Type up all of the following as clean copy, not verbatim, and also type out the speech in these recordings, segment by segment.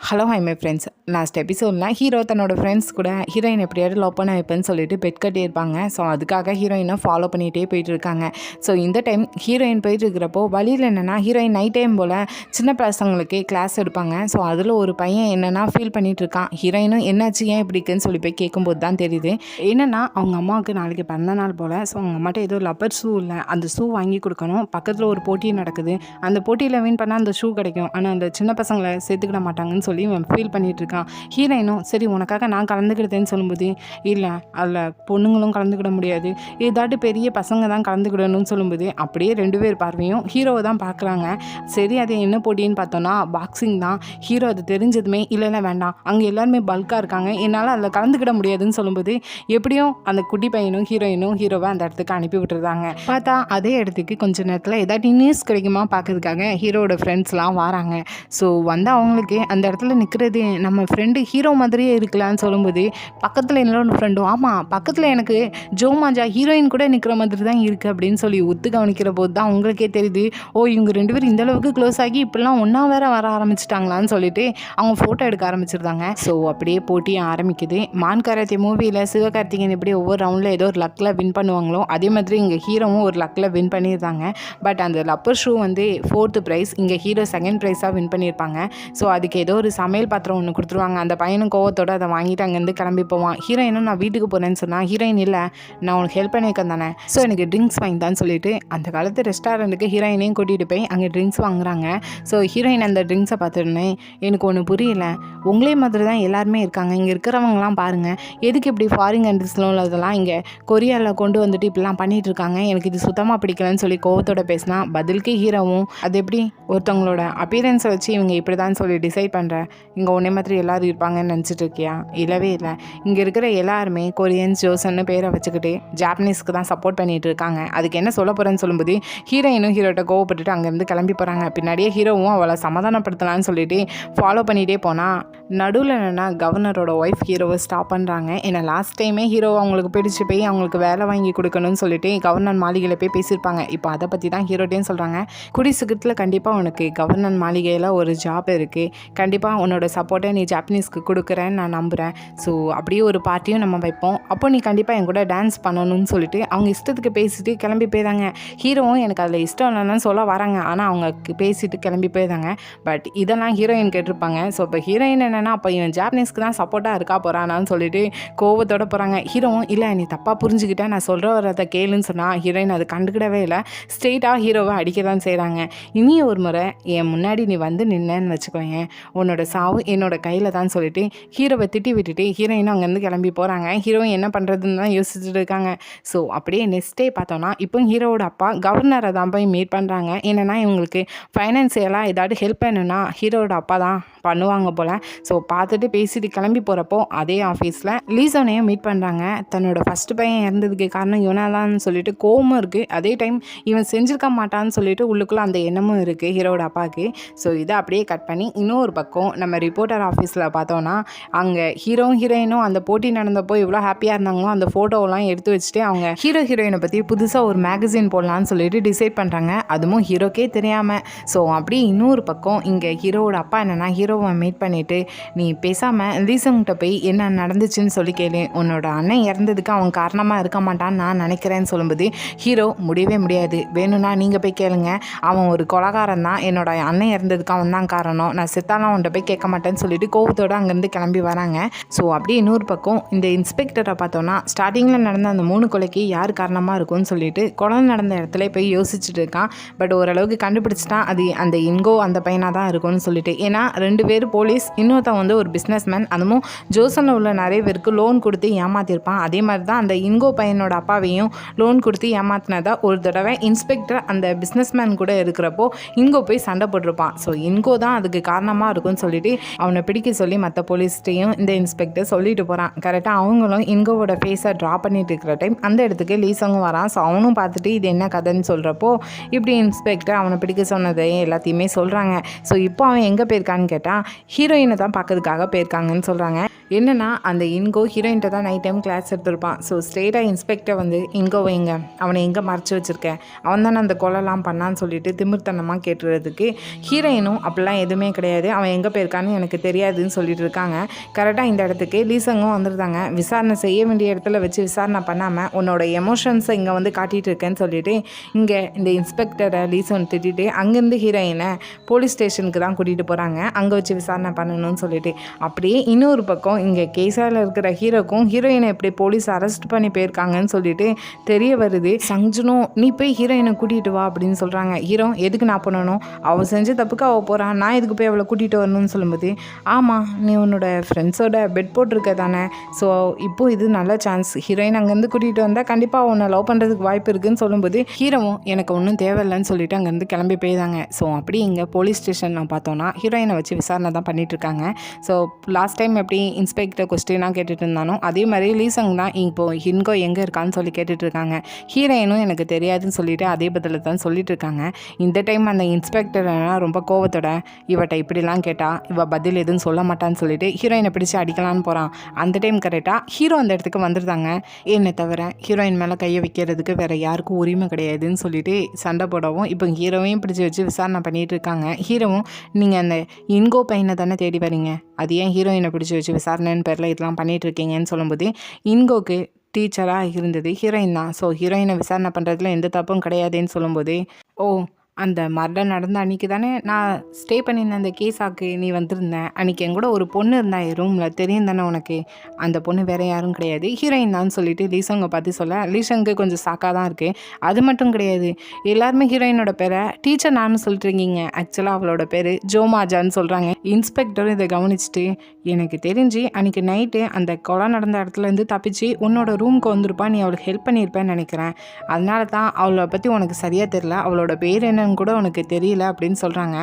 Hello hi my friends. Last எபிசோடில் hero தன்னோட friends கூட ஹீரோயின் எப்படியாவது லவ் பண்ண வைப்பேன்னு சொல்லிட்டு பெட் கட்டியிருப்பாங்க. ஸோ அதுக்காக ஹீரோயினை ஃபாலோ பண்ணிகிட்டே போயிட்டு இருக்காங்க. ஸோ இந்த டைம் ஹீரோயின் போயிட்டு இருக்கிறப்போ வழியில் என்னென்னா ஹீரோயின் நைட் டைம் போல் சின்ன பசங்களுக்கு கிளாஸ் எடுப்பாங்க. ஸோ அதில் ஒரு பையன் என்னென்னா ஃபீல் பண்ணிகிட்டு இருக்கான். ஹீரோயினும் என்னாச்சு ஏன் இப்படி இருக்குன்னு சொல்லி போய் கேட்கும்போது தான் தெரியுது என்னென்னா அவங்க அம்மாவுக்கு நாளைக்கு பிறந்த நாள் போல். ஸோ அவங்க அம்மாட்ட ஏதோ லப்பர் ஷூ இல்லை, அந்த ஷூ வாங்கி கொடுக்கணும். பக்கத்தில் ஒரு போட்டி நடக்குது, அந்த போட்டியில் வின் பண்ணால் அந்த ஷூ கிடைக்கும். ஆனால் அந்த சின்ன பசங்களை சேர்த்துக்கிட மாட்டாங்கன்னு சொல்லி இவன் ஃபீல் பண்ணிட்டு இருக்கான். ஹீரோயினும் சரி உனக்காக நான் கலந்துக்கிட்டேன்னு சொல்லும்போது இல்லை அதில் பொண்ணுங்களும் கலந்துக்கிட முடியாது, ஏதாட்டு பெரிய பசங்க தான் கலந்துக்கிடணும்னு சொல்லும்போது அப்படியே ரெண்டு பேர் பார்வையும் ஹீரோவை தான் பார்க்குறாங்க. சரி அது என்ன போட்டின்னு பார்த்தோன்னா பாக்ஸிங் தான். ஹீரோ அது தெரிஞ்சதுமே இல்லை வேண்டாம், அங்கே எல்லாருமே பல்காக இருக்காங்க, என்னால் அதில் கலந்துக்கிட முடியாதுன்னு சொல்லும்போது எப்படியும் அந்த குட்டி பையனும் ஹீரோயினும் ஹீரோவை அந்த இடத்துக்கு அனுப்பி விட்டுருந்தாங்க. பார்த்தா அதே இடத்துக்கு கொஞ்ச நேரத்தில் ஏதாட்டி நியூஸ் கிடைக்குமா பார்க்கறதுக்காக ஹீரோட ஃப்ரெண்ட்ஸ்லாம் வராங்க. ஸோ வந்து அவங்களுக்கு அந்த இடத்துல நிற்கிறது நம்ம ஃப்ரெண்டு ஹீரோ மாதிரியே இருக்கலான்னு சொல்லும்போது பக்கத்தில் இன்னொரு ஃப்ரெண்டும் ஆமாம் பக்கத்தில் எனக்கு ஜோ மாஜா ஹீரோயின் கூட நிற்கிற மாதிரி தான் இருக்குது அப்படின்னு சொல்லி ஒத்து கவனிக்கிற போது தான் உங்களுக்கே தெரியுது ஓ இவங்க ரெண்டு பேரும் இந்தளவுக்கு க்ளோஸ் ஆகி இப்படிலாம் ஒன்றா வேற வர ஆரம்பிச்சிட்டாங்களான்னு சொல்லிட்டு அவங்க ஃபோட்டோ எடுக்க ஆரம்பிச்சிருந்தாங்க. ஸோ அப்படியே போட்டியும் ஆரம்பிக்குது. மான் கராத்தே மூவியில் சிவகார்த்திகேயன் எப்படி ஒவ்வொரு ரவுண்டில் ஏதோ ஒரு லக்கில் வின் பண்ணுவாங்களோ அதே மாதிரி இங்கே ஹீரோவும் ஒரு லக்கில் வின் பண்ணியிருந்தாங்க. பட் அந்த லப்பர் ஷூ வந்து 4th ப்ரைஸ், இங்கே ஹீரோ 2nd ப்ரைஸாக வின் பண்ணியிருப்பாங்க. ஸோ அதுக்கு ஏதோ ஒரு சமையல் பாத்திரம் ஒன்று கொடுத்துருவாங்க. அந்த பையனும் கோவத்தோடு அதை வாங்கிட்டு அங்கேருந்து கிளம்பி போவான். ஹீரோயினும் நான் வீட்டுக்கு போகிறேன்னு சொன்னால் ஹீரோயின் இல்லை நான் உனக்கு ஹெல்ப் பண்ணியிருக்கேன் தானே, ஸோ எனக்கு ட்ரிங்க்ஸ் வாங்கிட்டான்னு சொல்லிட்டு அந்த காலத்து ரெஸ்டாரண்ட்டுக்கு ஹீரோயினையும் கூட்டிகிட்டு போய் அங்கே ட்ரிங்க்ஸ் வாங்குறாங்க. ஸோ ஹீரோயின் அந்த ட்ரிங்க்ஸை பார்த்துருந்தேன் எனக்கு ஒன்று புரியல, உங்களே மாதிரி தான் எல்லாருமே இருக்காங்க, இங்கே இருக்கிறவங்களாம் பாருங்கள் எதுக்கு இப்படி ஃபாரின் கண்ட்ரிஸ்லாம் உள்ளதெல்லாம் இங்கே கொரியாவில் கொண்டு வந்துட்டு இப்படிலாம் பண்ணிகிட்டு இருக்காங்க, எனக்கு இது சுத்தமாக பிடிக்கலன்னு சொல்லி கோவத்தோட பேசினா பதிலுக்கு ஹீரோவும் அது எப்படி ஒருத்தவங்களோட அப்பியரன்ஸை வச்சு இவங்க இப்படி தான் சொல்லி டிசைட் பண்ணுறேன், இங்கே ஒன்றே மாதிரி எல்லோரும் இருப்பாங்கன்னு நினச்சிட்டு இருக்கியா, இல்லவே இல்லை, இங்கே இருக்கிற எல்லாருமே கொரியன்ஸ் ஜோசன்னு பேரை வச்சுக்கிட்டு ஜாப்பனீஸ்க்கு தான் சப்போர்ட் பண்ணிகிட்டு இருக்காங்க, அதுக்கு என்ன சொல்ல போகிறேன்னு சொல்லும்போது ஹீரோயினும் ஹீரோட்ட கோவப்பட்டுட்டு அங்கேருந்து கிளம்பி போகிறாங்க. பின்னாடியே ஹீரோவும் அவளை சமாதானப்படுத்தலான்னு சொல்லிட்டு ஃபாலோ பண்ணிகிட்டே போனால் நடுவில் என்னென்னா கவர்னரோட ஒய்ஃப் ஹீரோவை ஸ்டாப் பண்ணுறாங்க. ஏன்னா லாஸ்ட் டைமே ஹீரோவை அவங்களுக்கு பிடிச்சி போய் அவங்களுக்கு வேலை வாங்கி கொடுக்கணும்னு சொல்லிட்டு கவர்னர் மாளிகையில் போய் பேசியிருப்பாங்க. இப்போ அதை பற்றி தான் ஹீரோட்டையும் சொல்கிறாங்க, குடி சீக்கிரத்தில் கண்டிப்பாக உனக்கு கவர்னர் மாளிகையில் ஒரு ஜாப் இருக்குது, கண்டிப்பாக உன்னோட சப்போர்ட்டை நீ ஜாப்பனீஸ்க்கு கொடுக்குறேன்னு நான் நம்புகிறேன், ஸோ அப்படியே ஒரு பார்ட்டியும் நம்ம வைப்போம், அப்போ நீ கண்டிப்பாக என் கூட டான்ஸ் பண்ணணும்னு சொல்லிட்டு அவங்க இஷ்டத்துக்கு பேசிட்டு கிளம்பி போயிதாங்க. ஹீரோவும் எனக்கு அதில் இஷ்டம் இல்லைன்னு சொல்ல வராங்க, ஆனால் அவங்க பேசிட்டு கிளம்பி போயிதாங்க. பட் இதெல்லாம் ஹீரோயின் கேட்டிருப்பாங்க. ஸோ இப்போ ஹீரோயின் என்னென்னா அப்போ இவன் ஜாப்பனீஸ்க்கு தான் சப்போர்ட்டாக இருக்கா போகிறானான்னு சொல்லிட்டு கோவத்தோட போகிறாங்க. ஹீரோவும் இல்லை நீ தப்பாக புரிஞ்சுக்கிட்டேன், நான் சொல்கிற வரதை கேளுன்னு சொன்னால் ஹீரோயின் அது கண்டுக்கிடவே இல்லை, ஸ்ட்ரெயிட்டாக ஹீரோவை அடிக்க தான் செய்கிறாங்க. இனி ஒரு முறை என் முன்னாடி நீ வந்து நின்னேன்னு வச்சுக்கோங்க, உன்னோட சாவு என்னோட கையில் தான் சொல்லிட்டு ஹீரோவை திட்டி விட்டுட்டு ஹீரோயினும் அங்கேருந்து கிளம்பி போகிறாங்க. ஹீரோயின் என்ன பண்ணுறதுன்னு தான் யோசிச்சுட்டு இருக்காங்க. ஸோ அப்படியே நெக்ஸ்ட் டே பார்த்தோன்னா இப்போ ஹீரோவோட அப்பா கவர்னரை தான் போய் மீட் பண்ணுறாங்க. என்னென்னா இவங்களுக்கு ஃபைனான்சியலாக ஏதாவது ஹெல்ப் பண்ணணுன்னா ஹீரோவோட அப்பா தான் பண்ணுவாங்க போல். ஸோ பார்த்துட்டு பேசிட்டு கிளம்பி போகிறப்போ அதே ஆஃபீஸில் லீசோனையும் மீட் பண்ணுறாங்க. தன்னோட ஃபஸ்ட்டு பையன் இறந்ததுக்கு காரணம் இவனாலான்னு சொல்லிட்டு கோவமும் இருக்குது, அதே டைம் இவன் செஞ்சுருக்க மாட்டான்னு சொல்லிட்டு உள்ளுக்குள்ளே அந்த எண்ணமும் இருக்குது ஹீரோவோட அப்பாவுக்கு. ஸோ இதை அப்படியே கட் பண்ணி இன்னொரு பக்கம் நம்ம ரிப்போர்ட்டர் ஆஃபீஸில் பார்த்தோன்னா அங்கே ஹீரோயினும் அந்த போட்டி நடந்தப்போ எவ்வளோ ஹாப்பியாக இருந்தாங்களோ அந்த ஃபோட்டோவெல்லாம் எடுத்து வச்சுட்டு அவங்க ஹீரோயினை பற்றி புதுசாக ஒரு மேகசின் போடலான்னு சொல்லிட்டு டிசைட் பண்ணுறாங்க, அதுவும் ஹீரோக்கே தெரியாமல். ஸோ அப்படியே இன்னொரு பக்கம் இங்கே ஹீரோவோட அப்பா என்னென்னா ஹீரோவை மீட் பண்ணிவிட்டு நீ பேசாமல் லீசங்கிட்ட போய் என்ன நடந்துச்சுன்னு சொல்லி கேளு, உன்னோட அண்ணன் இறந்ததுக்கு அவன் காரணமாக இருக்க மாட்டான்னு நான் நினைக்கிறேன்னு சொல்லும்போது ஹீரோ முடியவே முடியாது, வேணும்னா நீங்கள் போய் கேளுங்க, அவன் ஒரு கொலகாரன் தான், என்னோட அண்ணன் இறந்ததுக்கு அவன் தான் காரணம், நான் செத்தாலும் அவன்கிட்ட போய் கேட்க மாட்டேன்னு சொல்லிட்டு கோவத்தோடு அங்கேருந்து கிளம்பி வராங்க. ஸோ அப்படியே இன்னொரு பக்கம் இந்த இன்ஸ்பெக்டரை பார்த்தோன்னா ஸ்டார்டிங்கில் நடந்த அந்த 3 கொலைக்கு யார் காரணமாக இருக்கும்னு சொல்லிட்டு கொலை நடந்த இடத்துல போய் யோசிச்சுட்டு இருக்கான். பட் ஓரளவுக்கு கண்டுபிடிச்சிட்டான் அது அந்த இன்கோ அந்த பையனாக தான் இருக்கும்னு சொல்லிட்டு. ஏன்னா 2 பேர் போலீஸ், இன்னொருத்தன் வந்து ஒரு பிஸ்னஸ் மேன், அதுவும் ஜோசனில் உள்ள நிறைய பேருக்கு லோன் கொடுத்து ஏமாற்றிருப்பான். அதே மாதிரி தான் அந்த இன்கோ பையனோட அப்பாவையும் லோன் கொடுத்து ஏமாத்தினதா ஒரு தடவை இன்ஸ்பெக்டர் அந்த பிஸ்னஸ் மேன் கூட இருக்கிறப்போ இன்கோ போய் சண்டை போட்டிருப்பான். ஸோ இன்கோ தான் அதுக்கு காரணமாக இருக்கும்னு சொல்லிட்டு அவனை பிடிக்க சொல்லி மற்ற போலீஸ்டையும் இந்த இன்ஸ்பெக்டர் சொல்லிட்டு போகிறான். கரெக்டாக அவங்களும் இன்கோவோட ஃபேஸை ட்ரா பண்ணிட்டு இருக்கிற டைம் அந்த இடத்துக்கு லீசங்கும் வரான். ஸோ அவனும் பார்த்துட்டு இது என்ன கதைன்னு சொல்கிறப்போ இப்படி இன்ஸ்பெக்டர் அவனை பிடிக்க சொன்னதை எல்லாத்தையுமே சொல்கிறாங்க. ஸோ இப்போ அவன் எங்கே போயிருக்கான்னு கேட்டால் ஹீரோயினை தான் பார்க்கறதுக்காக போயிருக்காங்கன்னு சொல்கிறாங்க. என்னென்னா அந்த இன்கோ ஹீரோயின்ட்ட தான் நைட் டைம் கிளாஸ் எடுத்திருப்பான். ஸோ ஸ்ட்ரெயிட்டாக இன்ஸ்பெக்டர் வந்து இன்கோவை எங்கே, அவனை எங்கே மறைச்சி வச்சுருக்கேன், அவன் தானே அந்த கொலைலாம் பண்ணான்னு சொல்லிட்டு திமிர்த்தனமாக கேட்டுறதுக்கு ஹீரோயினும் அப்படிலாம் எதுவுமே கிடையாது, அவன் எங்கே போயிருக்கான்னு எனக்கு தெரியாதுன்னு சொல்லிட்டு இருக்காங்க. கரெக்டாக இந்த இடத்துக்கு லீசங்கும் வந்துருந்தாங்க. விசாரணை செய்ய வேண்டிய இடத்துல வச்சு விசாரணை பண்ணாமல் உன்னோட எமோஷன்ஸை இங்கே வந்து காட்டிகிட்டு இருக்கேன்னு சொல்லிட்டு இங்கே இந்த இன்ஸ்பெக்டரை லீசன் திட்டிட்டு அங்கேருந்து ஹீரோயினை போலீஸ் ஸ்டேஷனுக்கு தான் கூட்டிகிட்டு போகிறாங்க, அங்கே வச்சு விசாரணை பண்ணணும்னு சொல்லிட்டு. அப்படியே இன்னொரு பக்கம் இங்கே கேஸாவில் இருக்கிற ஹீரோக்கும் ஹீரோயினை எப்படி போலீஸ் அரெஸ்ட் பண்ணி போயிருக்காங்கன்னு சொல்லிட்டு தெரிய வருது. சஞ்சுனும் நீ போய் ஹீரோயினை கூட்டிகிட்டு வா அப்படின்னு சொல்கிறாங்க. ஹீரோ எதுக்கு நான் பண்ணணும், அவள் செஞ்ச தப்புக்கு அவள் போகிறான், நான் எதுக்கு போய் அவளை கூட்டிகிட்டு வரணும்னு சொல்லும்போது, ஆமாம் நீ உன்னோட ஃப்ரெண்ட்ஸோட பெட் போட்டிருக்க தானே, ஸோ இப்போது இது நல்ல சான்ஸ், ஹீரோயின் அங்கேருந்து கூட்டிகிட்டு வந்தால் கண்டிப்பாக உன்னை லவ் பண்ணுறதுக்கு வாய்ப்பு இருக்குதுன்னு சொல்லும்போது ஹீரோவும் எனக்கு ஒன்றும் தேவையில்லைன்னு சொல்லிட்டு அங்கேருந்து கிளம்பி போய்தாங்க. ஸோ அப்படி இங்கே போலீஸ் ஸ்டேஷன் நான் பார்த்தோன்னா ஹீரோயினை வச்சு விசாரணை தான் பண்ணிகிட்டு இருக்காங்க. ஸோ லாஸ்ட் டைம் எப்படி இன்ஸ்பெக்டர் கொஸ்டினாக கேட்டுட்டு இருந்தானோ அதே மாதிரி லீசங் தான் இப்போது ஹின்கோ எங்கே இருக்கான்னு சொல்லி கேட்டுட்டு இருக்காங்க. ஹீரோயினும் எனக்கு தெரியாதுன்னு சொல்லிட்டு அதே பதில் தான் சொல்லிட்டு இருக்காங்க. இந்த டைம் அந்த இன்ஸ்பெக்டர் ரொம்ப கோவத்தோட இவட்ட இப்படிலாம் கேட்டால் இவ பதில் எதுவும் சொல்ல மாட்டான்னு சொல்லிட்டு ஹீரோயினை பிடிச்சி அடிக்கலான்னு போகிறான். அந்த டைம் கரெக்டாக ஹீரோ அந்த இடத்துக்கு வந்துருந்தாங்க. என்னை தவிர ஹீரோயின் மேலே கையை வைக்கிறதுக்கு வேறு யாருக்கும் உரிமை கிடையாதுன்னு சொல்லிட்டு சண்டை போடவும் இப்போ ஹீரோவையும் பிடிச்சி வச்சு விசாரணை பண்ணிகிட்டு இருக்காங்க. ஹீரோவும் நீங்கள் அந்த இன்கோ பையனை தானே தேடி வரீங்க, அது ஏன் ஹீரோயினை பிடிச்சி வச்சு விசாரணைன்னு பேரில் இதெல்லாம் பண்ணிகிட்டு இருக்கீங்கன்னு சொல்லும்போது இன்கோக்கு டீச்சராக இருந்தது ஹீரோயின் தான். ஸோ ஹீரோயினை விசாரணை பண்ணுறதுல எந்த தப்பும் கிடையாதுன்னு சொல்லும்போது, ஓ அந்த மர்டர் நடந்த அன்றைக்கி தானே நான் ஸ்டே பண்ணியிருந்தேன் அந்த கேஸாக்கு நீ வந்திருந்தேன், அன்றைக்கி என் கூட ஒரு பொண்ணு இருந்தா என் ரூமில், தெரியும் தானே உனக்கு, அந்த பொண்ணு வேறு யாரும் கிடையாது ஹீரோயின் தான் சொல்லிட்டு லீசங்கை பார்த்து சொல்ல லீசங்கு கொஞ்சம் சாக்காக தான் இருக்குது. அது மட்டும் கிடையாது, எல்லாருமே ஹீரோயினோட பேரை டீச்சர் நான் சொல்லிட்டுருக்கீங்க, ஆக்சுவலாக அவளோட பேர் ஜோமாஜான்னு சொல்கிறாங்க. இன்ஸ்பெக்டரும் இதை கவனிச்சுட்டு எனக்கு தெரிஞ்சு அன்றைக்கி நைட்டு அந்த கொலை நடந்த இடத்துலேருந்து தப்பிச்சு உன்னோட ரூமுக்கு வந்திருப்பா, நீ அவளுக்கு ஹெல்ப் பண்ணியிருப்பேன்னு நினைக்கிறேன், அதனால தான் அவளை பற்றி உனக்கு சரியாக தெரியல, அவளோட பேர் என்ன கூட உனக்கு தெரியல அப்படின்னு சொல்கிறாங்க.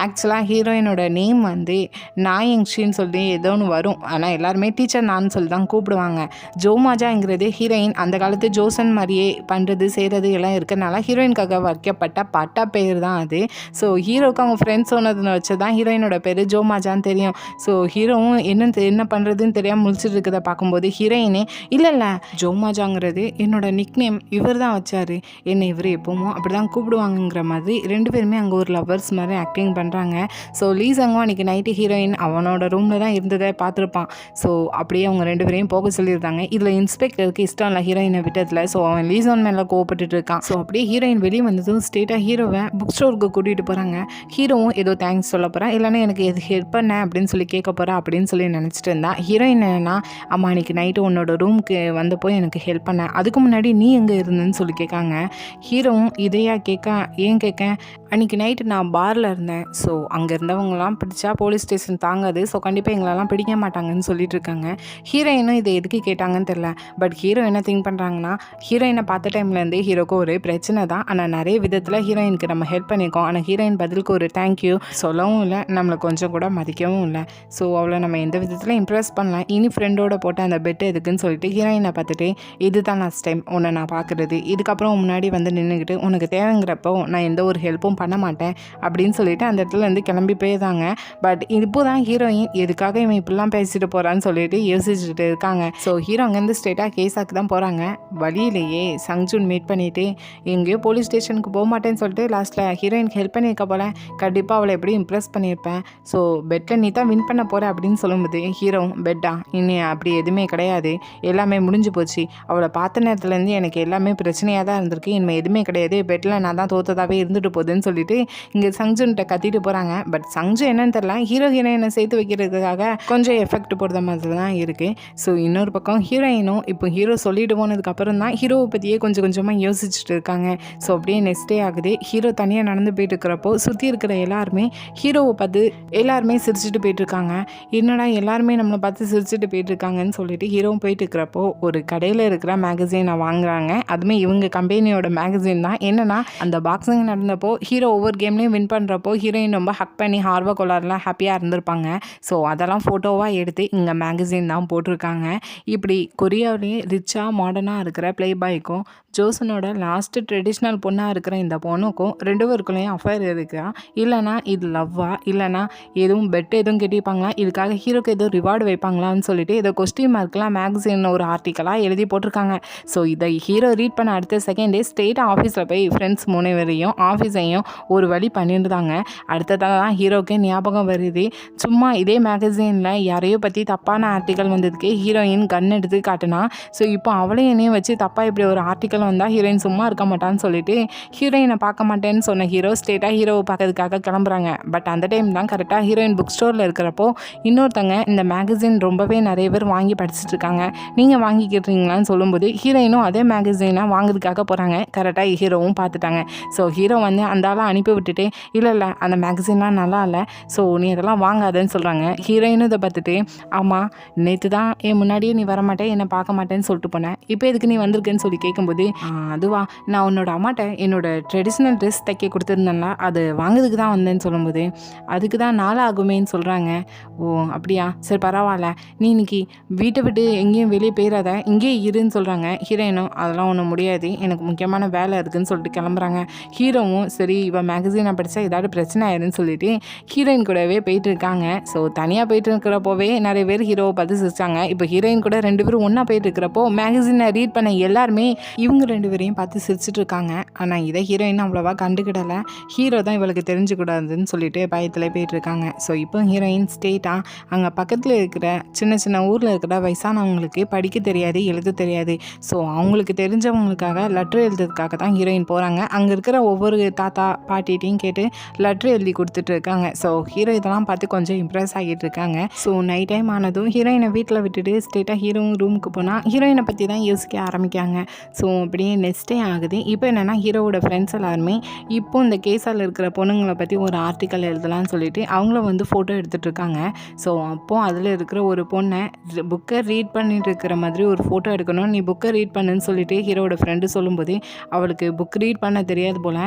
ஆக்சுவலாக ஹீரோயினோட நேம் வந்து நாயங்ஷின்னு சொல்லி ஏதோ ஒன்று வரும், ஆனால் எல்லாருமே டீச்சர் நான் சொல்லி தான் கூப்பிடுவாங்க. ஜோமாஜாங்கிறது ஹீரோயின் அந்த காலத்து ஜோசன் மாதிரியே பண்ணுறது செய்கிறது எல்லாம் இருக்கிறனால ஹீரோயினுக்காக வைக்கப்பட்ட பட்டா பேர் தான் அது. ஸோ ஹீரோக்கு அவங்க ஃப்ரெண்ட்ஸ் சொன்னதுன்னு வச்சு தான் ஹீரோயினோட பேர் ஜோமாஜான்னு தெரியும். ஸோ ஹீரோவும் என்ன பண்ணுறதுன்னு தெரியாமல் முழிச்சிட்டு இருக்கிறத பார்க்கும்போது ஹீரோயினே இல்லை ஜோமாஜாங்கிறது என்னோட நிக் நேம், இவர் தான் வச்சார், என்னை இவர் எப்பவும் அப்படி தான் கூப்பிடுவாங்கங்கிற மாதிரி ரெண்டு பேருமே அங்கே ஒரு லவ்வர்ஸ் மாதிரி ஆக்டிங் பண்ணுறாங்க. ஸோ லீசங்கும் அன்றைக்கி நைட்டு ஹீரோயின் அவனோட ரூமில் தான் இருந்ததை பார்த்துருப்பான். ஸோ அப்படியே அவங்க ரெண்டு பேரையும் போக சொல்லியிருந்தாங்க. இதில் இன்ஸ்பெக்டருக்கு இஷ்டம் இல்லை ஹீரோயினை விட்டதில். ஸோ அவன் லீசன் மேலே கோவப்பட்டு இருக்கான். ஸோ அப்படியே ஹீரோயின் வெளியே வந்ததும் ஸ்ட்ரெயிட்டாக ஹீரோவை புக் ஸ்டோருக்கு கூட்டிகிட்டு போகிறாங்க. ஹீரோவும் ஏதோ தேங்க்ஸ் சொல்ல போகிறான், இல்லைன்னா எனக்கு எது ஹெல்ப் பண்ண அப்படின்னு சொல்லி கேட்க போகிறா அப்படின்னு சொல்லி நினச்சிட்டு இருந்தா. ஹீரோயின் என்னன்னா, அம்மா அன்றைக்கி நைட்டு உன்னோட ரூமுக்கு வந்தப்போ எனக்கு ஹெல்ப் பண்ண, அதுக்கு முன்னாடி நீ எங்கே இருந்தேன்னு சொல்லி கேட்காங்க. ஹீரோவும் இதையா கேட்க, ஏன் கேட்க, அன்றைக்கி நைட்டு நான் பாரில் இருந்தேன், ஸோ அங்கே இருந்தவங்களாம் பிடிச்சா போலீஸ் ஸ்டேஷன் தாங்காது, ஸோ கண்டிப்பாக எங்களெல்லாம் பிடிக்க மாட்டாங்கன்னு சொல்லிட்டு இருக்காங்க. ஹீரோயினும் இதை எதுக்கு கேட்டாங்கன்னு தெரில. பட் ஹீரோ என்ன திங்க் பண்ணுறாங்கன்னா, ஹீரோயினை பார்த்த டைம்லேருந்து ஹீரோக்கு ஒரு பிரச்சனை தான், ஆனால் நிறைய விதத்தில் ஹீரோயினுக்கு நம்ம ஹெல்ப் பண்ணியிருக்கோம், ஆனால் ஹீரோயின் பதிலுக்கு ஒரு தேங்க்யூ சொல்லவும் இல்லை, நம்மளை கொஞ்சம் கூட மதிக்கவும் இல்லை. ஸோ அவளை நம்ம எந்த விதத்தில் இம்ப்ரெஸ் பண்ணலாம், இனி ஃப்ரெண்டோட போட்ட அந்த பெட் எதுக்குன்னு சொல்லிட்டு ஹீரோயினை பார்த்துட்டு இதுதான் லாஸ்ட் டைம் உன்னை நான் பார்க்குறது, இதுக்கப்புறம் முன்னாடி வந்து நின்றுக்கிட்டு உனக்கு தேவைங்கிறப்போ நான் எந்த ஒரு ஹெல்ப்பும் பண்ண மாட்டேன் அப்படின்னு சொல்லிட்டு அந்த இடத்துல இருந்து கிளம்பி போயிருந்தாங்க. பட் இப்போ தான் ஹீரோயின் எதுக்காக இவன் இப்படிலாம் பேசிட்டு போகிறான்னு சொல்லிட்டு யோசிச்சுட்டு இருக்காங்க. ஸோ ஹீரோ அங்கேருந்து ஸ்ட்ரெயிட்டாக கேஸாக்கு தான் போகிறாங்க. வழியிலேயே சங்ஜூன் மீட் பண்ணிவிட்டு எங்கேயோ போலீஸ் ஸ்டேஷனுக்கு போக மாட்டேன்னு சொல்லிட்டு லாஸ்ட்டில் ஹீரோயினுக்கு ஹெல்ப் பண்ணியிருக்க போல, கண்டிப்பாக அவளை எப்படி இம்ப்ரெஸ் பண்ணியிருப்பேன், ஸோ பெட்டில் நீ தான் வின் பண்ண போகிற அப்படின்னு சொல்லும்போது ஹீரோ பெட்டா இனி அப்படி எதுவுமே கிடையாது, எல்லாமே முடிஞ்சு போச்சு, அவளை பார்த்த நேரத்துலேருந்து எனக்கு எல்லாமே பிரச்சனையாக தான் இருந்திருக்கு, இனிமேல் எதுவுமே கிடையாது, பெட்டில் நான் தான் தோற்றதாகவே இருந்துட்டு போகுதுன்னு சொல்லிட்டு இங்கே சங்ஜுன்கிட்ட கத்திட்டு போகிறாங்க. பட் சங்ஜு என்னன்னு தெரியல, ஹீரோயினை சேர்த்து வைக்கிறதுக்காக கொஞ்சம் எஃபெக்ட் போடுற மாதிரி தான் இருக்குது. ஸோ இன்னொரு பக்கம் ஹீரோயினும் இப்போ ஹீரோ சொல்லிட்டு போனதுக்கப்புறம் தான் ஹீரோவை பற்றியே கொஞ்சம் கொஞ்சமாக யோசிச்சுட்டு இருக்காங்க. ஸோ அப்படியே நெக்ஸ்ட் டே ஆகுது. ஹீரோ தனியாக நடந்து போயிட்டு இருக்கிறப்போ சுற்றி இருக்கிற எல்லாருமே ஹீரோவை பார்த்து எல்லாருமே சிரிச்சுட்டு போயிட்டுருக்காங்க. என்னடா எல்லாருமே நம்மளை பார்த்து சிரிச்சுட்டு போயிட்டுருக்காங்கன்னு சொல்லிட்டு ஹீரோவும் போயிட்டு இருக்கிறப்போ ஒரு கடையில் இருக்கிற மேகசீனை வாங்குறாங்க. அதுவுமே இவங்க கம்பெனியோட மேகசீன் தான். என்னென்னா அந்த பாக்ஸிங் நடந்தப்போ ஹீரோ ஒவ்வொரு கேம்லேயும் வின் பண்ணுறப்போ ஹீரோயின் ரொம்ப ஹக் பண்ணி ஆர்வ கோளாறுலாம் ஹாப்பியாக இருந்திருப்பாங்க. ஸோ அதெல்லாம் ஃபோட்டோவாக எடுத்து இங்கே மேகசீன் தான் போட்டிருக்காங்க. இப்படி கொரியாவிலேயே ரிச்சாக மாடர்னாக இருக்கிற ப்ளே பாய்க்கும் ஜோசனோட லாஸ்ட் ட்ரெடிஷ்னல் பொண்ணாக இருக்கிற இந்த பொண்ணுக்கும் 2 பேருக்குள்ளேயும் அஃபேர் இருக்கா, இல்லைனா இது லவ்வா, இல்லைனா எதுவும் பெட் எதுவும் கட்டிப்பாங்களா, இதுக்காக ஹீரோக்கு எதுவும் ரிவார்டு வைப்பாங்களான்னு சொல்லிட்டு இதை கொஸ்டின் மார்க்லாம் மேகசின் ஒரு ஆர்டிக்கலாக எழுதி போட்டிருக்காங்க. ஸோ இதை ஹீரோ ரீட் பண்ண அடுத்த செகண்டே ஸ்ட்ரெயிட்டாக ஆஃபீஸில் போய் ஃப்ரெண்ட்ஸ் 3 பேரையும் ஆஃபீஸையும் ஒரு வழி பண்ணியிருந்தாங்க. அடுத்ததாக தான் ஹீரோக்கே ஞாபகம் வருது, சும்மா இதே மேகசினில் யாரையோ பற்றி தப்பான ஆர்டிக்கல் வந்ததுக்கு ஹீரோயின் கன் எடுத்து காட்டினா. ஸோ இப்போ அவளையும் என்னையும் வச்சு தப்பாக இப்படி ஒரு ஆர்டிக்கல் வந்தால் ஹீரோயின் சும்மா இருக்க மாட்டான்னு சொல்லிட்டு ஹீரோயினை பார்க்க மாட்டேன்னு சொன்ன ஹீரோ ஸ்ட்ரெயிட்டாக ஹீரோவை பார்க்கறதுக்காக கிளம்புறாங்க. பட் அந்த டைம் தான் கரெக்டாக ஹீரோயின் புக் ஸ்டோரில் இருக்கிறப்போ இன்னொருத்தங்க இந்த மேகசின் ரொம்பவே நிறைய பேர் வாங்கி படிச்சுட்டு இருக்காங்க, நீங்கள் வாங்கிக்கிட்டீங்களான்னு சொல்லும்போது ஹீரோயினும் அதே மேகசினை வாங்குறதுக்காக போகிறாங்க. கரெக்டாக ஹீரோவும் பார்த்துட்டாங்க. ஸோ ஹீரோ வந்து அந்த ஆளை அனுப்பி விட்டுட்டு இல்லை அந்த மேகசின்லாம் நல்லா இல்லை, ஸோ நீ அதெல்லாம் வாங்காதன்னு சொல்கிறாங்க. ஹீரோயினும் இதை பார்த்துட்டு ஆமாம் நேற்று தான் என் முன்னாடியே நீ வரமாட்டேன் என்னை பார்க்க மாட்டேன்னு சொல்லிட்டு போனேன், இப்போ எதுக்கு நீ வந்திருக்கேன்னு சொல்லி கேட்கும்போது அதுவா நான் உன்னோட அம்மாட்ட என்னோட ட்ரெடிஷ்னல் ட்ரெஸ் தைக்க கொடுத்துருந்தேன்ல அது வாங்குறதுக்கு தான் வந்தேன்னு சொல்லும்போது அதுக்கு தான் நாள் ஆகுமேன்னு சொல்கிறாங்க. ஓ அப்படியா, சரி பரவாயில்ல, நீ இன்னைக்கு வீட்டை விட்டு எங்கேயும் வெளியே போயிடாத, இங்கேயே இருன்னு சொல்கிறாங்க. ஹீரோயினும் அதெல்லாம் ஒன்றும் முடியாது, எனக்கு முக்கியமான வேலை இருக்குதுன்னு சொல்லிட்டு கிளம்புறாங்க. ஹீரோவும் சரி இவன் மேகசீனை படித்தா ஏதாவது பிரச்சனை ஆயிருன்னு சொல்லிட்டு ஹீரோயின் கூடவே போயிட்டு இருக்காங்க. ஸோ தனியாக போயிட்டு இருக்கிறப்போவே நிறைய பேர் ஹீரோவை பார்த்து சிரிச்சாங்க. இப்போ ஹீரோயின் கூட 2 பேரும் ஒன்றா போயிட்டு இருக்கிறப்போ மேகசீனை ரீட் பண்ண எல்லாருமே இவங்க 2 பேரையும் பார்த்து சிரிச்சிட்டு இருக்காங்க. ஆனால் இதை ஹீரோயின் அவ்வளோவா கண்டுக்கிடலை. ஹீரோ தான் இவளுக்கு தெரிஞ்சுக்கூடாதுன்னு சொல்லிட்டு பயத்தில் போயிட்டு இருக்காங்க. ஸோ இப்போ ஹீரோயின் ஸ்டேட்டாக அங்கே பக்கத்தில் இருக்கிற சின்ன சின்ன ஊரில் இருக்கிற வயசானவங்களுக்கு படிக்க தெரியாது எழுத தெரியாது, ஸோ அவங்களுக்கு தெரிஞ்சவங்களுக்காக லெட்ரு எழுதுறதுக்காக தான் ஹீரோயின் போகிறாங்க. அங்கே இருக்கிற ஒவ்வொரு தாத்தா பாட்டிகிட்டையும் கேட்டு லெட்ரு எழுதி கொடுத்துட்டு இருக்காங்க. ஸோ ஹீரோ இதெல்லாம் பார்த்து கொஞ்சம் இம்ப்ரெஸ் ஆகிட்டு இருக்காங்க. ஸோ நைட் டைம் ஆனதும் ஹீரோயினை வீட்டில் விட்டுட்டு ஸ்ட்ரெயிட்டாக ஹீரோவும் ரூமுக்கு போனால் ஹீரோயினை பற்றி தான் யோசிக்க ஆரம்பிக்காங்க. ஸோ அப்படியே நெக்ஸ்ட் டே ஆகுது. இப்போ என்னென்னா ஹீரோவோட ஃப்ரெண்ட்ஸ் எல்லாருமே இப்போ இந்த கேஸால் இருக்கிற பொண்ணுங்களை பற்றி ஒரு ஆர்டிக்கல் எழுதலாம்னு சொல்லிட்டு அவங்கள வந்து ஃபோட்டோ எடுத்துகிட்டு இருக்காங்க. ஸோ அப்போது அதில் இருக்கிற ஒரு பொண்ணை புக்கை ரீட் பண்ணிட்டு இருக்கிற மாதிரி ஒரு ஃபோட்டோ எடுக்கணும், நீ புக்கை ரீட் பண்ணுன்னு சொல்லிட்டு ஹீரோவோட ஃப்ரெண்டு சொல்லும்போது அவளுக்கு புக் ரீட் பண்ண தெரியாது போல்,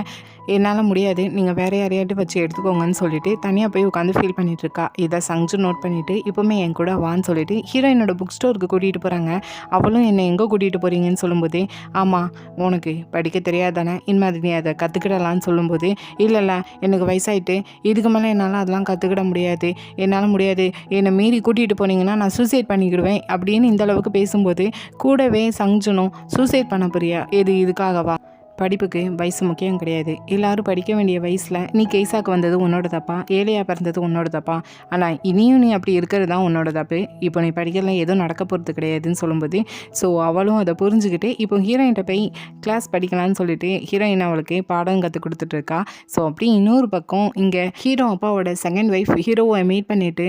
என்னால் முடியாது நீங்கள் வேறு யாரையாட்டி வச்சு எடுத்துக்கோங்கன்னு சொல்லிட்டு தனியாக போய் உட்காந்து ஃபீல் பண்ணிட்டு இருக்கா. இதை சங்ஜு நோட் பண்ணிவிட்டு இப்போவுமே என் கூட வான்னு சொல்லிட்டு ஹீரோயினோட புக் ஸ்டோருக்கு கூட்டிகிட்டு போகிறாங்க. அவளும் என்னை எங்கே கூட்டிகிட்டு போகிறீங்கன்னு சொல்லும்போது ஆமாம் உனக்கு படிக்க தெரியாதானே, இனிமேல் நீ அதை கற்றுக்கிடலான்னு சொல்லும்போது இல்லை எனக்கு வயசாயிட்டு இதுக்கு மேலே என்னால் அதெல்லாம் கற்றுக்கிட முடியாது, என்னால் முடியாது, என்னை மீறி கூட்டிகிட்டு போனீங்கன்னா நான் சூசைட் பண்ணிக்கிடுவேன் அப்படின்னு இந்த அளவுக்கு பேசும்போது கூடவே சங்ஜனும் சூசைட் பண்ண போறியா, இதுக்காகவா, படிப்புக்கு வயசு முக்கியம் கிடையாது, எல்லாரும் படிக்க வேண்டிய வயசில் நீ கேஸாக்கு வந்தது உன்னோட தப்பா, ஏழையாக பிறந்தது உன்னோட தப்பா, ஆனால் இனியும் நீ அப்படி இருக்கிறது தான் உன்னோட தப்பு, இப்போ நீ படிக்கலாம் எதுவும் நடக்க போகிறது கிடையாதுன்னு சொல்லும்போது ஸோ அவளும் அதை புரிஞ்சுக்கிட்டு இப்போ ஹீரோயின்கிட்ட போய் கிளாஸ் படிக்கலான்னு சொல்லிட்டு ஹீரோயின் அவளுக்கு பாடம் கற்றுக் கொடுத்துட்ருக்கா. ஸோ அப்படி இன்னொரு பக்கம் இங்கே ஹீரோ அப்பாவோட செகண்ட் ஒய்ஃப் ஹீரோவை மீட் பண்ணிவிட்டு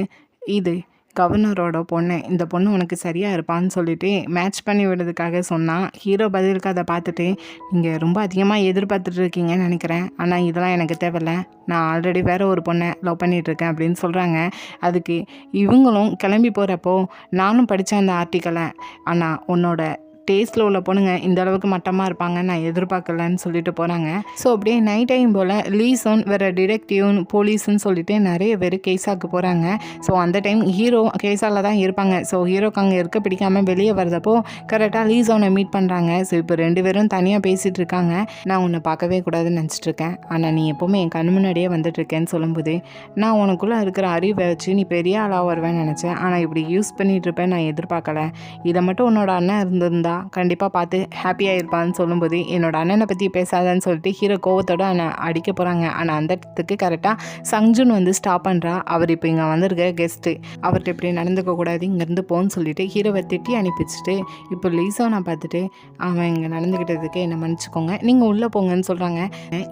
இது கவர்னரோட பொண்ணு, இந்த பொண்ணு உனக்கு சரியாக இருப்பான்னு சொல்லிட்டு மேட்ச் பண்ணி விடுறதுக்காக சொன்னால் ஹீரோ பதிலுக்கு அதை பார்த்துட்டு நீங்கள் ரொம்ப அதிகமாக எதிர்பார்த்துட்டு இருக்கீங்கன்னு நினைக்கிறேன், ஆனால் இதெல்லாம் எனக்கு தேவையில்ல, நான் ஆல்ரெடி வேறு ஒரு பொண்ணை லவ் பண்ணிகிட்ருக்கேன் அப்படின்னு சொல்கிறாங்க. அதுக்கு இவங்களும் கிளம்பி போகிறப்போ நானும் படித்தேன் அந்த ஆர்டிக்கலை, ஆனால் உன்னோட டேஸ்ட்டில் உள்ள பொண்ணுங்க இந்த அளவுக்கு மட்டமாக இருப்பாங்க நான் எதிர்பார்க்கலன்னு சொல்லிட்டு போகிறாங்க. ஸோ அப்படியே நைட் டைம் போல் லீசோன் வேறு டிடெக்டிவ் போலீஸ்ன்னு சொல்லிட்டு நிறைய பேர் கேஸாக்கு போகிறாங்க. ஸோ அந்த டைம் ஹீரோ கேஸால் தான் இருப்பாங்க. ஸோ ஹீரோக்கு அங்கே இருக்க பிடிக்காமல் வெளியே வரதப்போ கரெக்டாக லீசோனை மீட் பண்ணுறாங்க. ஸோ இப்போ 2 பேரும் தனியாக பேசிகிட்டு இருக்காங்க. நான் உன்னை பார்க்கவே கூடாதுன்னு நினச்சிட்ருக்கேன், ஆனால் நீ எப்போவுமே என் கண் முன்னாடியே வந்துட்டுருக்கேன்னு சொல்லும்போது நான் உனக்குள்ளே இருக்கிற அறிவை வச்சு நீ பெரிய ஆளாக வருவேன்னு நினச்சேன், ஆனால் இப்படி யூஸ் பண்ணிகிட்டு இருப்பேன் நான் எதிர்பார்க்கல, இதை மட்டும் உன்னோட அண்ணன் இருந்திருந்தா கண்டிப்பாக பார்த்து ஹாப்பியாக இருப்பான்னு சொல்லும்போது என்னோட அண்ணனை பற்றி பேசாதான்னு சொல்லிட்டு ஹீரோ கோவத்தோடு அண்ணன் அடிக்க போகிறாங்க. ஆனால் அந்த இடத்துக்கு கரெக்டாக சங்ஜுன் வந்து ஸ்டாப் பண்ணுறா. அவர் இப்போ இங்கே வந்திருக்க கெஸ்ட்டு, அவர்கிட்ட இப்படி நடந்துக்கக்கூடாது, இங்கேருந்து போன்னு சொல்லிட்டு ஹீரோவை திட்டி அனுப்பிச்சிட்டு இப்போ லீசோனை பார்த்துட்டு அவன் இங்கே நடந்துக்கிட்டதுக்கு என்னை மன்னிச்சிக்கோங்க நீங்கள் உள்ளே போங்கன்னு சொல்கிறாங்க.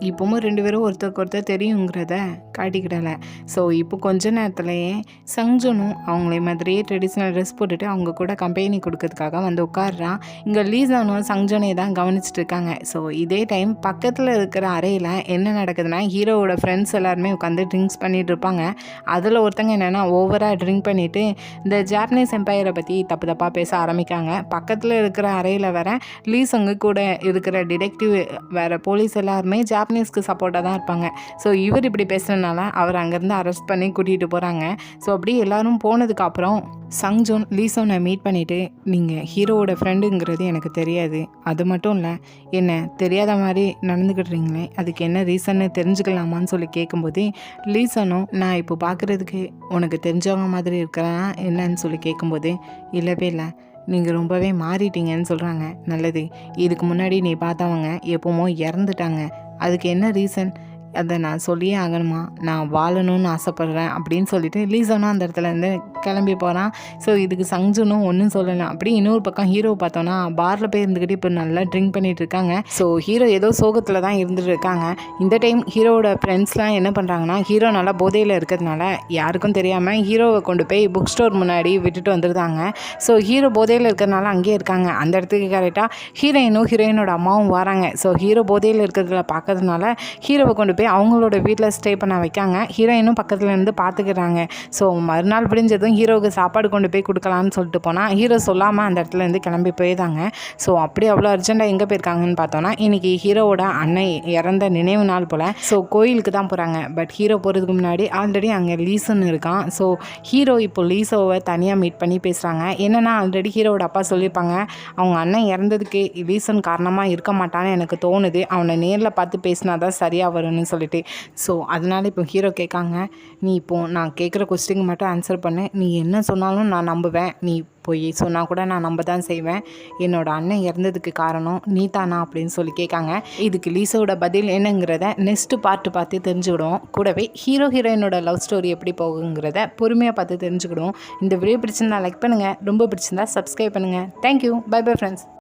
இப்போவும் 2 பேரும் ஒருத்தருக்கு ஒருத்தர் தெரியுங்கிறத காட்டிக்கிடலை. ஸோ இப்போ கொஞ்ச நேரத்துலையே சங்ஜுனும் அவங்களே மாதிரியே ட்ரெடிஷ்னல் ட்ரெஸ் போட்டுட்டு அவங்க கூட கம்பெனி கொடுக்கறதுக்காக வந்து உட்காடுறான். இங்கே லீசானும் சங்ஜோனே தான் கவனிச்சுட்டு இருக்காங்க. ஸோ இதே டைம் பக்கத்தில் இருக்கிற அறையில் என்ன நடக்குதுன்னா ஹீரோவோட ஃப்ரெண்ட்ஸ் எல்லாருமே உட்காந்து ட்ரிங்க்ஸ் பண்ணிகிட்டு இருப்பாங்க. அதில் ஒருத்தங்க என்னென்னா ஓவராக ட்ரிங்க் பண்ணிவிட்டு இந்த ஜாப்பனீஸ் எம்பையரை பற்றி தப்பாக பேச ஆரம்பிக்காங்க. பக்கத்தில் இருக்கிற அறையில் வேற லீசங்கு கூட இருக்கிற டிடெக்டிவ் வேறு போலீஸ் எல்லாருமே ஜாப்பனீஸ்க்கு சப்போர்ட்டாக தான் இருப்பாங்க. ஸோ இவர் இப்படி பேசுகிறதுனால அவர் அங்கேருந்து அரெஸ்ட் பண்ணி கூட்டிகிட்டு போகிறாங்க. ஸோ அப்படி எல்லோரும் போனதுக்கப்புறம் சங்ஜூன் லீசோனை மீட் பண்ணிவிட்டு நீங்கள் ஹீரோவோட ஃப்ரெண்டுங்கிறது எனக்கு தெரியாது, அது மட்டும் இல்லை என்ன தெரியாத மாதிரி நடந்துக்கிட்டுறீங்களே, அதுக்கு என்ன ரீசன்னு தெரிஞ்சுக்கலாமான்னு சொல்லி கேட்கும்போதே லீசனும் நான் இப்போ பார்க்குறதுக்கு உனக்கு தெரிஞ்சவங்க மாதிரி இருக்கிறேன்னா என்னன்னு சொல்லி கேட்கும்போது இல்லவே இல்லை, நீங்கள் ரொம்பவே மாறிட்டீங்கன்னு சொல்கிறாங்க. நல்லது, இதுக்கு முன்னாடி நீ பார்த்தவங்க எப்போமோ இறந்துட்டாங்க, அதுக்கு என்ன ரீசன் அதை நான் சொல்லியே ஆகணுமா, நான் வாழணும்னு ஆசைப்பட்றேன் அப்படின்னு சொல்லிட்டு லீசனும் அந்த இடத்துலேருந்து கிளம்பி போகிறான். ஸோ இதுக்கு சங்ஜூனும் ஒன்றும் சொல்லலாம். அப்படி இன்னொரு பக்கம் ஹீரோவை பார்த்தோன்னா பாரில் போய் இருந்துக்கிட்டு இப்போ நல்லா ட்ரிங்க் பண்ணிட்டு இருக்காங்க. ஸோ ஹீரோ ஏதோ சோகத்தில் தான் இருந்துட்டு இருக்காங்க. இந்த டைம் ஹீரோவோட ஃப்ரெண்ட்ஸ்லாம் என்ன பண்ணுறாங்கன்னா, ஹீரோ நல்லா போதையில் இருக்கிறதுனால யாருக்கும் தெரியாமல் ஹீரோவை கொண்டு போய் புக் ஸ்டோர் முன்னாடி விட்டுட்டு வந்துருந்தாங்க. ஸோ ஹீரோ போதையில் இருக்கிறதுனால அங்கேயே இருக்காங்க. அந்த இடத்துக்கு கரெக்டாக ஹீரோயினோட அம்மாவும் வராங்க. ஸோ ஹீரோ போதையில் இருக்கிறதுல பார்க்கறதுனால ஹீரோவை கொண்டு போய் அவங்களோட வீட்டில் ஸ்டே பண்ண வைக்காங்க. ஹீரோயினும் பக்கத்தில் இருந்து பார்த்துக்கிறாங்க. ஸோ மறுநாள் விடிஞ்சதும் ஹீரோவுக்கு சாப்பாடு கொண்டு போய் கொடுக்கலான்னு சொல்லிட்டு போனால் ஹீரோ சொல்லாமல் அந்த இடத்துல இருந்து கிளம்பி போயிதாங்க. ஸோ அப்படி அவ்வளோ அர்ஜென்ட்டாக எங்கே போயிருக்காங்கன்னு பார்த்தோன்னா, இன்றைக்கி ஹீரோவோட அன்னை இறந்த நினைவு நாள் போல். ஸோ கோயிலுக்கு தான் போகிறாங்க. பட் ஹீரோ போகிறதுக்கு முன்னாடி ஆல்ரெடி அங்கே லீசன் இருக்கான். ஸோ ஹீரோ இப்போ லீசோவை தனியாக மீட் பண்ணி பேசுகிறாங்க. என்னென்னா ஆல்ரெடி ஹீரோவோட அப்பா சொல்லியிருப்பாங்க, அவங்க அண்ணன் இறந்ததுக்கு லீசன் காரணமாக இருக்க மாட்டான்னு எனக்கு தோணுது, அவனை நேரில் பார்த்து பேசினா தான் சரியாக வரும்னு சொல்லிட்டு. ஸோ அதனால் இப்போ ஹீரோ கேட்காங்க, நீ இப்போது நான் கேட்குற கொஸ்டினுக்கு மட்டும் ஆன்சர் பண்ணு, நீ என்ன சொன்னாலும் நான் நம்புவேன், நீ போய் சொன்னால் கூட நான் நம்ப தான் செய்வேன், என்னோட அண்ணன் இறந்ததுக்கு காரணம் நீ தானா அப்படின்னு சொல்லி கேட்காங்க. இதுக்கு லீசோட பதில் என்னங்கிறத நெக்ஸ்ட்டு பார்த்து தெரிஞ்சுக்கிடுவோம். கூடவே ஹீரோயினோட லவ் ஸ்டோரி எப்படி போகுங்கிறத பொறுமையாக பார்த்து தெரிஞ்சுக்கிடுவோம். இந்த வீடியோ பிடிச்சிருந்தா லைக் பண்ணுங்கள், ரொம்ப பிடிச்சிருந்தா சப்ஸ்கிரைப் பண்ணுங்கள். Thank you, bye bye friends.